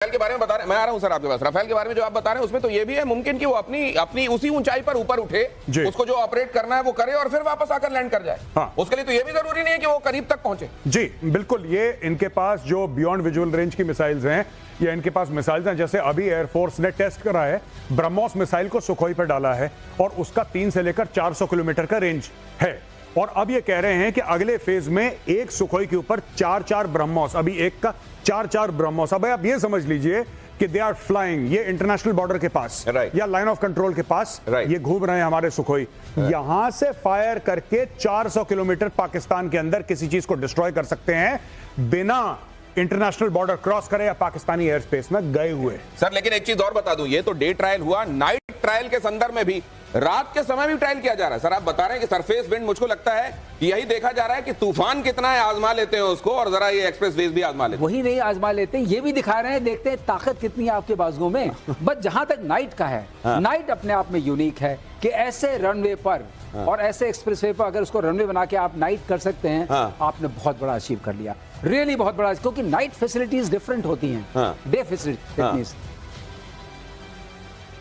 Rafale के बारे में बता रहे हैं, मैं आ रहा हूं सर आपके पास। राफेल के बारे में जो आप बता रहे हैं उसमें तो ये भी है मुमकिन कि वो अपनी उसी ऊंचाई पर ऊपर उठे, उसको जो ऑपरेट करना है वो करे और फिर वापस आकर लैंड कर जाए। हाँ। उसके लिए तो ये भी जरूरी नहीं है कि वो करीब तक पहुंचे। जी बिल्कुल, ये इनके पास जो बियॉन्ड विजुअल रेंज की मिसाइल्स हैं या इनके पास मिसाइल्स हैं, जैसे अभी एयरफोर्स ने टेस्ट करा है, ब्रह्मोस मिसाइल को सुखोई पर डाला है और उसका 3 से लेकर 400 किलोमीटर का रेंज है। और अब ये कह रहे हैं कि अगले फेज में एक सुखोई के ऊपर 4-4 ब्रह्मोस, अभी एक का 4-4 ब्रह्मोस। अब आप ये समझ लीजिए कि दे आर फ्लाइंग, ये इंटरनेशनल बॉर्डर के पास या लाइन ऑफ कंट्रोल के पास ये घूम रहे हैं हमारे सुखोई। यहां से फायर करके 400 किलोमीटर पाकिस्तान के अंदर किसी चीज को डिस्ट्रॉय कर सकते हैं बिना इंटरनेशनल बॉर्डर क्रॉस करे या पाकिस्तानी एयर स्पेस में गए हुए। सर लेकिन एक चीज और बता दूं, ये तो डे ट्रायल हुआ, नाइट ट्रायल के संदर्भ में भी रात के समय भी ट्रायल किया जा रहा है। सर आप बता रहे हैं कि सरफेस विंड, मुझको लगता है कि यही देखा जा रहा है कि तूफान कितना है, आजमा लेते हैं उसको और जरा ये एक्सप्रेस वेज भी आजमा लेते हैं। वही नहीं आजमा लेते हैं, ये भी दिखा रहे हैं, देखते हैं ताकत कितनी है आपके बाजुओं में। बस जहां तक नाइट का है, नाइट अपने आप में यूनिक है कि ऐसे रनवे पर और ऐसे एक्सप्रेसवे पर अगर उसको रनवे बना के आप नाइट कर सकते हैं, आपने बहुत बड़ा अचीव कर लिया, रियली बहुत बड़ा। क्योंकि नाइट फैसिलिटीज डिफरेंट होती हैं डे फैसिलिटीज,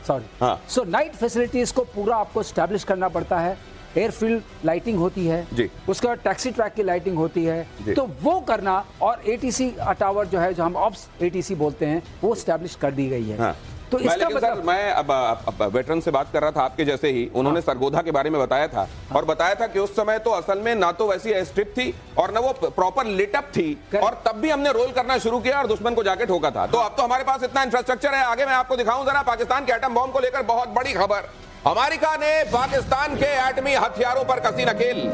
सॉरी। सो नाइट फैसिलिटीज को पूरा आपको स्टैब्लिश करना पड़ता है। एयरफील्ड लाइटिंग होती है जी, उसके बाद टैक्सी ट्रैक की लाइटिंग होती है, तो वो करना, और एटीसी टावर जो है, जो हम ऑप्स एटीसी बोलते हैं, वो स्टैब्लिश कर दी गई है। तो इसका मतलब मैं अब वेटरन से बात कर रहा था आपके जैसे ही, उन्होंने सरगोधा के बारे में बताया था और बताया था कि उस समय तो असल में ना तो वैसी एयर स्ट्रिप थी और ना वो प्रॉपर लिटअप थी, और तब भी हमने रोल करना शुरू किया और दुश्मन को जाके ठोका था। तो अब तो हमारे पास इतना इंफ्रास्ट्रक्चर है। आगे मैं आपको दिखाऊं जरा पाकिस्तान के एटम बॉम्ब को लेकर बहुत बड़ी खबर। अमेरिका ने पाकिस्तान के एटमी हथियारों पर कसी नकेल।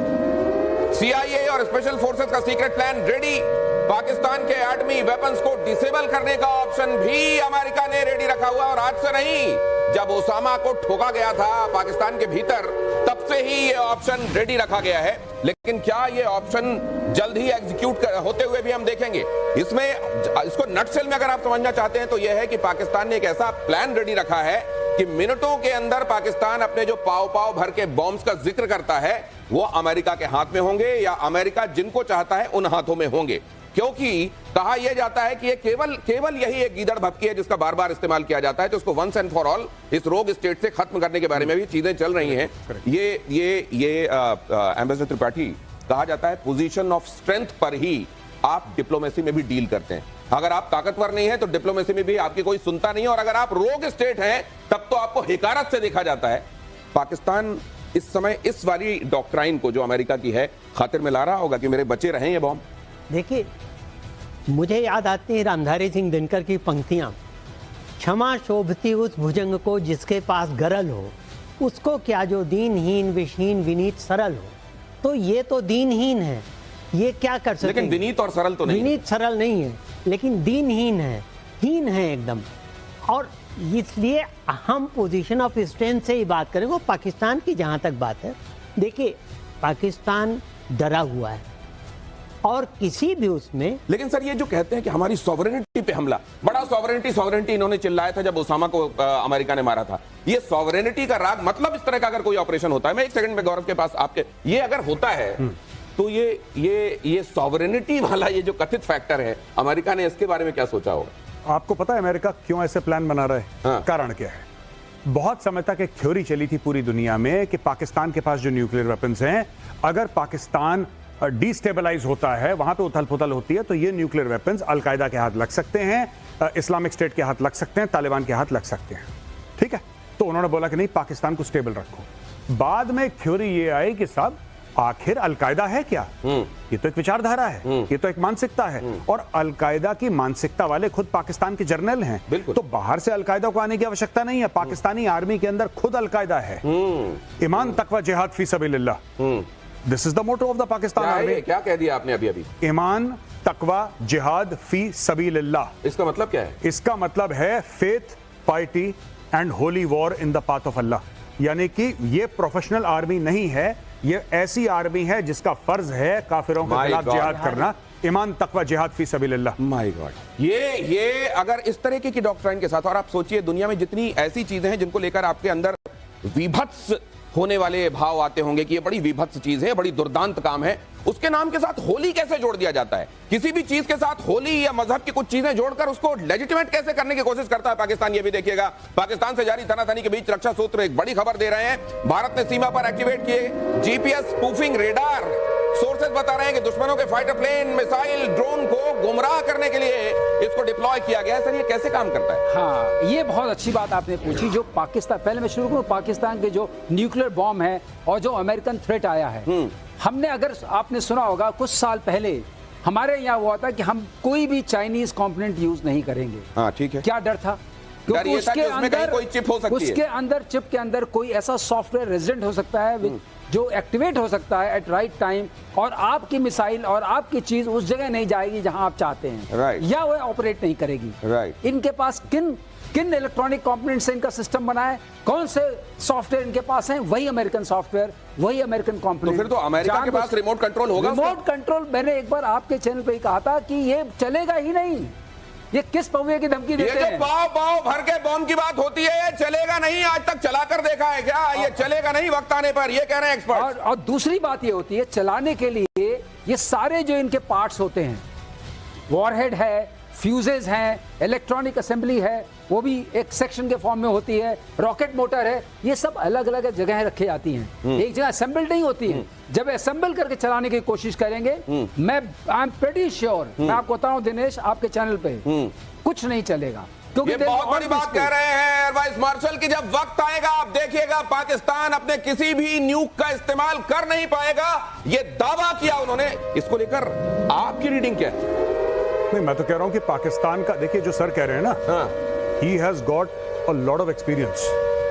CIA और स्पेशल फोर्सेस का सीक्रेट प्लान रेडी। पाकिस्तान के एटमी वेपन्स को डिसेबल करने का ऑप्शन भी अमेरिका ने रेडी रखा हुआ। और आज से नहीं, जब ओसामा को ठोका गया था पाकिस्तान के भीतर, तब से ही ये ऑप्शन रेडी रखा गया है। लेकिन क्या ये ऑप्शन जल्द ही एग्जीक्यूट होते हुए भी हम देखेंगे? इसको नटशेल में अगर आप समझना चाहते हैं तो यह है कि पाकिस्तान ने एक ऐसा प्लान रेडी रखा है कि मिनटों के अंदर पाकिस्तान अपने जो पाव पाव भर के बॉम्ब्स का जिक्र करता है वो अमेरिका के हाथ में होंगे या अमेरिका जिनको चाहता है उन हाथों में होंगे। क्योंकि कहा यह जाता है कि ये केवल यही एक गीदड़ भपकी है जिसका बार बार इस्तेमाल किया जाता है, तो उसको वंस एंड फॉर ऑल इस रोग स्टेट से खत्म करने के बारे में भी चीजें चल रही हैं। ये एम्बेसडर त्रिपाठी, कहा जाता है पोजीशन ऑफ स्ट्रेंथ पर ही आप डिप्लोमेसी में भी डील करते हैं। अगर आप ताकतवर नहीं है तो डिप्लोमेसी में भी आपकी कोई सुनता नहीं है, और अगर आप रोग स्टेट हैं तब तो आपको हिकारत से देखा जाता है। पाकिस्तान इस समय इस वाली डॉक्ट्राइन को जो अमेरिका की है खातिर में ला रहा होगा कि मेरे बच्चे रहे ये बॉम्ब। देखिए, मुझे याद आती है रामधारी सिंह दिनकर की पंक्तियां, क्षमा शोभती उस भुजंग को जिसके पास गरल हो, उसको क्या जो दीनहीन विषहीन विनीत सरल हो। तो ये तो दीनहीन है, ये क्या कर सकते, लेकिन विनीत और सरल तो नहीं, विनीत सरल नहीं है, लेकिन दीनहीन है, हीन है एकदम। और इसलिए हम पोजीशन ऑफ स्ट्रेंथ से ही बात करेंगे। पाकिस्तान की जहां तक बात है, देखिए पाकिस्तान डरा हुआ है और किसी भी उसमें, लेकिन सर ये जो कहते हैं कि हमारी सॉवरेनिटी पे हमला, बड़ा सॉवरेनिटी इन्होंने चिल्लाया था जब ओसामा को अमेरिका ने मारा था। ये सॉवरेनिटी का राग, मतलब इस तरह का अगर कोई ऑपरेशन होता है, मैं एक सेकंड में गौरव के पास आपके, ये अगर होता है तो ये सॉवरेनिटी वाला ये जो कथित फैक्टर है, अमेरिका ने इसके बारे में क्या सोचा होगा? आपको पता है अमेरिका क्यों ऐसे प्लान बना रहा है? कारण क्या है? बहुत समय तक एक थ्योरी चली थी पूरी दुनिया में कि पाकिस्तान के पास जो न्यूक्लियर वेपन्स हैं, अगर पाकिस्तान डिस्टेबलाइज होता है, वहां पे उथल पुथल होती है, तो ये न्यूक्लियर वेपन्स अलकायदा के हाथ लग सकते हैं, इस्लामिक स्टेट के हाथ लग सकते हैं, तालिबान के हाथ लग सकते हैं। ठीक है, तो उन्होंने बोला कि नहीं, पाकिस्तान को स्टेबल रखो। बाद में एक थ्योरी ये आई कि साहब आखिर अलकायदा है क्या? ये तो एक विचारधारा है, ये तो एक मानसिकता है, और अलकायदा की मानसिकता वाले खुद पाकिस्तान के जर्नल हैं। तो बाहर से अलकायदा को आने की आवश्यकता नहीं है, पाकिस्तानी आर्मी के अंदर खुद अलकायदा है। ईमान तकवा जिहाद फी सबीलिल्लाह, this is the motto of the Pakistan army. क्या कह दिया आपने अभी? ईमान तकवा जिहाद फी सबीलिल्लाह। इसका मतलब क्या है? इसका मतलब है faith, piety and holy war in the path of Allah. यानी कि ये प्रोफेशनल आर्मी नहीं है, ये ऐसी आर्मी है जिसका फर्ज है काफिरों के खिलाफ जिहाद करना। ईमान तकवा जिहाद फी सबीलिल्लाह। माय गॉड, ये अगर इस तरीके की डॉक्ट्राइन के साथ, और आप सोचिए दुनिया में जितनी ऐसी चीजें हैं जिनको लेकर आपके अंदर विभत्स होने वाले भाव आते होंगे कि ये बड़ी विभत्स चीज है, बड़ी दुर्दांत काम है। उसके नाम के साथ होली कैसे जोड़ दिया जाता है? किसी भी चीज के साथ होली या मजहब की कुछ चीजें जोड़कर उसको लेजिटिमेट कैसे करने की कोशिश करता है पाकिस्तान, ये भी देखिएगा। पाकिस्तान से जारी तनातनी के बीच रक्षा सूत्र एक बड़ी खबर दे रहे हैं। भारत ने सीमा पर एक्टिवेट किए जीपीएस स्पूफिंग रेडार। सोर्सेज बता रहे हैं कि दुश्मनों के फाइटर प्लेन, मिसाइल, ड्रोन को गुमराह करने के लिए इसको डिप्लॉय किया गया है। सर, ये कैसे काम करता है? हाँ, ये बहुत अच्छी बात आपने पूछी। जो पाकिस्तान, पहले मैं शुरू करूं, पाकिस्तान के जो न्यूक्लियर बॉम्ब है और जो अमेरिकन थ्रेट आया है, हमने, अगर आपने सुना होगा, कुछ साल पहले हमारे यहाँ हुआ था कि हम कोई भी चाइनीज कंपोनेंट यूज नहीं करेंगे। हाँ, ठीक है। क्या डर था? डर ये था कि उसमें कहीं कोई चिप हो सकती है। उसके अंदर, चिप के अंदर कोई ऐसा सॉफ्टवेयर रेजिडेंट हो सकता है जो एक्टिवेट हो सकता है एट राइट टाइम, और आपकी मिसाइल और आपकी चीज उस जगह नहीं जाएगी जहां आप चाहते हैं, या वो ऑपरेट नहीं करेगी। इनके पास किन इलेक्ट्रॉनिक कंपोनेंट्स से इनका सिस्टम बना है, कौन से सॉफ्टवेयर इनके पास हैं, वही अमेरिकन सॉफ्टवेयर, वही अमेरिकन कंपोनेंट। तो फिर तो अमेरिका के पास रिमोट कंट्रोल होगा। रिमोट कंट्रोल, मैंने एक बार आपके चैनल पे ही कहा था कि ये चलेगा ही नहीं। ये किस पौवे की धमकी देते हैं? ये जो पाव भर के बॉम्ब की बात होती है, ये चलेगा नहीं। आज तक चलाकर देखा है क्या? ये चलेगा नहीं वक्त आने पर, ये कह रहे हैं एक्सपर्ट। और दूसरी बात ये होती है, चलाने के लिए ये सारे जो इनके पार्ट्स होते हैं, वॉरहेड है, फ्यूजेज हैं, इलेक्ट्रॉनिक असेंबली है, वो भी एक सेक्शन के फॉर्म में होती है, रॉकेट मोटर है, ये सब अलग अलग जगह रखी जाती हैं, एक जगह असेंबल नहीं होती है। जब असेंबल करके चलाने की कोशिश करेंगे, मैं आई एम प्रीटी श्योर, मैं आपको बता रहा हूं दिनेश, आपके चैनल पे कुछ नहीं चलेगा। क्योंकि ये बहुत बड़ी बात कह रहे हैं एयर वाइस मार्शल की जब वक्त आएगा आप देखिएगा पाकिस्तान अपने किसी भी न्यूक का इस्तेमाल कर नहीं पाएगा। ये दावा किया उन्होंने। इसको लेकर आपकी रीडिंग क्या है? नहीं, मैं तो कह रहा हूं कि पाकिस्तान का, देखिए जो सर कह रहे हैं ना, he has got a lot of experience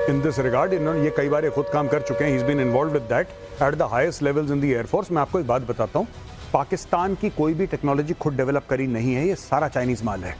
in this regard. इन्होंने ये कई बार खुद काम कर चुके हैं। He is been involved with that at the highest levels in the air force. मैं आपको एक बात बताता हूं, पाकिस्तान की कोई भी टेक्नोलॉजी खुद डेवलप करी नहीं है, ये सारा चाइनीज माल है।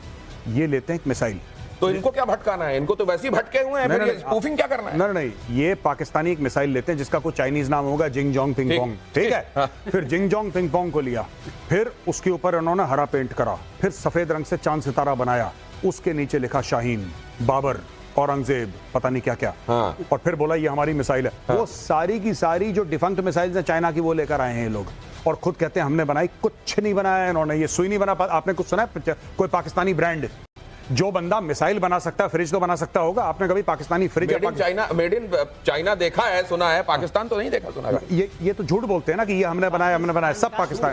ये लेते हैं एक मिसाइल, तो इनको क्या भटकाना है? इनको तो वैसे ही भटके हुए हैं। फिर स्पूफिंग क्या करना है? नहीं, ये पाकिस्तानी एक मिसाइल लेते हैं जिसका कोई चाइनीज नाम होगा जिंग जोंग पिंग पोंग, ठीक है। फिर जिंग जोंग पिंग पोंग को लिया, फिर उसके ऊपर उन्होंने हरा पेंट करा, फिर सफेद रंग से चांद सितारा बनाया, उसके नीचे लिखा शाहीन, बाबर, औरंगजेब, पता नहीं क्या क्या, और फिर बोला ये हमारी मिसाइल है। वो सारी की सारी जो डिफंक्ट मिसाइल्स है चाइना की, वो लेकर आए हैं ये लोग, और खुद कहते हैं हमने बनाई। कुछ नहीं बनाया इन्होंने, ये सुई नहीं बना। आपने कुछ सुना है कोई पाकिस्तानी ब्रांड? जो बंदा मिसाइल बना सकता है, फ्रिज तो बना सकता होगा। आपने कभी Pakistani fridge made in China देखा है, सुना है, पाकिस्तान तो नहीं देखा सुना है। ये तो झूठ बोलते हैं ना कि ये हमने बनाया, सब पाकिस्तान।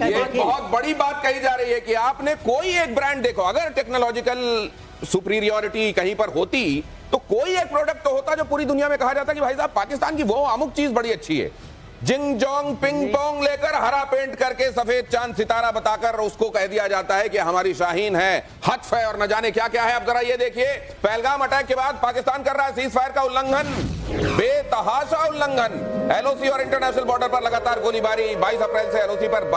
ये बहुत बड़ी बात कही जा रही है कि आपने कोई एक ब्रांड देखो, अगर टेक्नोलॉजिकल सुपीरियरिटी कहीं पर होती तो कोई एक प्रोडक्ट तो होता जो पूरी दुनिया में कहा जाता कि भाई साहब पाकिस्तान की वो अमुक चीज बड़ी अच्छी है। जिंग जोंग पिंग पोंग लेकर हरा पेंट करके सफेद चांद सितारा बताकर उसको कह दिया जाता है कि हमारी शाहीन है, हत्फ है, और न जाने क्या क्या है। अब जरा ये देखिए, पहलगाम अटैक के बाद पाकिस्तान कर रहा है सीज फायर का उल्लंघन, बेतहाशा उल्लंघन। एलओसी और इंटरनेशनल बॉर्डर पर लगातार गोलीबारी। 22 अप्रैल से एलओसी पर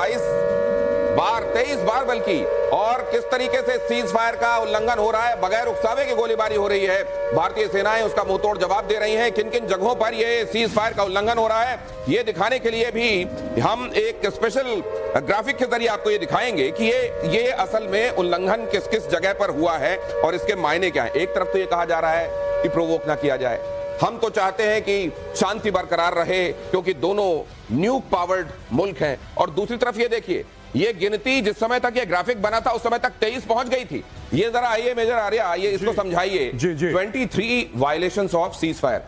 23 बार बल्कि, और किस तरीके से सीज फायर का उल्लंघन हो रहा है, बगैर उकसावे की गोलीबारी हो रही है। भारतीय सेनाएं उसका मुंहतोड़ जवाब दे रही हैं। किन किन जगहों पर ये सीज फायर का उल्लंघन हो रहा है, ये दिखाने के लिए भी हम एक स्पेशल ग्राफिक के जरिए आपको ये दिखाएंगे कि ये असल में उल्लंघन किस किस जगह पर हुआ है और इसके मायने क्या है। एक तरफ तो ये कहा जा रहा है कि प्रोवोक ना किया जाए, हम तो चाहते हैं कि शांति बरकरार रहे क्योंकि दोनों न्यूक पावर्ड मुल्क हैं, और दूसरी तरफ ये देखिए, ये गिनती जिस समय तक ये ग्राफिक बना था उस समय तक 23 पहुंच गई थी। ये जरा आइए मेजर आर्या, ये इसको समझाइए। 23 वायलेशंस ऑफ सीज फायर।